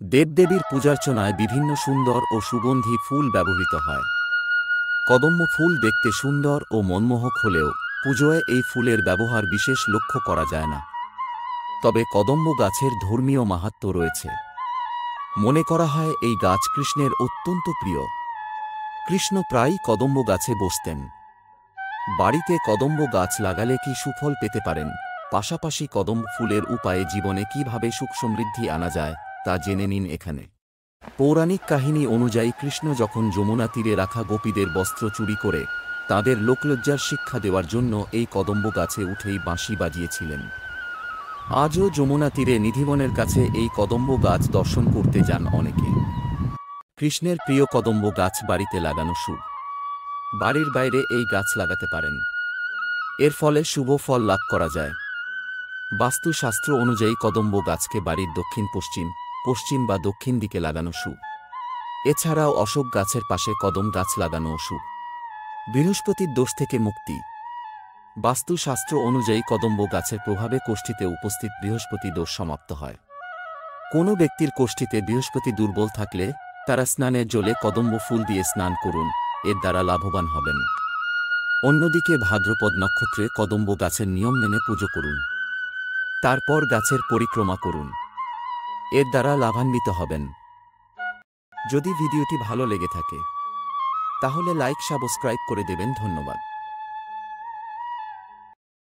দেবদেবীর পূজার্চনায় বিভিন্ন সুন্দর ও সুগন্ধি ফুল ব্যবহৃত হয়। কদম্ব ফুল দেখতে সুন্দর ও মনমোহক হলেও পুজোয় এই ফুলের ব্যবহার বিশেষ লক্ষ্য করা যায় না। তবে কদম্ব গাছের ধর্মীয় মাহাত্ম্য রয়েছে। মনে করা হয় এই গাছ কৃষ্ণের অত্যন্ত প্রিয়। কৃষ্ণ প্রায়ই কদম্ব গাছে বসতেন। বাড়িতে কদম্ব গাছ লাগালে কি সুফল পেতে পারেন, পাশাপাশি কদম্ব ফুলের উপায়ে জীবনে কিভাবে সুখ সমৃদ্ধি আনা যায় তা জেনে নিন এখানে। পৌরাণিক কাহিনী অনুযায়ী কৃষ্ণ যখন যমুনা তীরে রাখা গোপীদের বস্ত্র চুরি করে তাদের লোকলজ্জার শিক্ষা দেওয়ার জন্য এই কদম্ব গাছে উঠেই বাঁশি বাজিয়েছিলেন। আজও যমুনা তীরে নিধিবনের কাছে এই কদম্ব গাছ দর্শন করতে যান অনেকে। কৃষ্ণের প্রিয় কদম্ব গাছ বাড়িতে লাগানো শুভ। বাড়ির বাইরে এই গাছ লাগাতে পারেন। এর ফলে শুভ ফল লাভ করা যায়। বাস্তুশাস্ত্র অনুযায়ী কদম্ব গাছকে বাড়ির দক্ষিণ পশ্চিম, পশ্চিম বা দক্ষিণ দিকে লাগানো শুভ। এছাড়াও অশোক গাছের পাশে কদম গাছ লাগানো শুভ। বৃহস্পতির দোষ থেকে মুক্তি। বাস্তুশাস্ত্র অনুযায়ী কদম্ব গাছের প্রভাবে কোষ্ঠীতে উপস্থিত বৃহস্পতি দোষ সমাপ্ত হয়। কোনো ব্যক্তির কোষ্ঠীতে বৃহস্পতি দুর্বল থাকলে তারা স্নানের জলে কদম্ব ফুল দিয়ে স্নান করুন, এর দ্বারা লাভবান হবেন। অন্যদিকে ভাদ্রপদ নক্ষত্রে কদম্ব গাছের নিয়ম মেনে পুজো করুন। তারপর গাছের পরিক্রমা করুন, এর দ্বারা লাভান্বিত হবেন। যদি ভিডিওটি ভালো লেগে থাকে তাহলে লাইক সাবস্ক্রাইব করে দেবেন। ধন্যবাদ।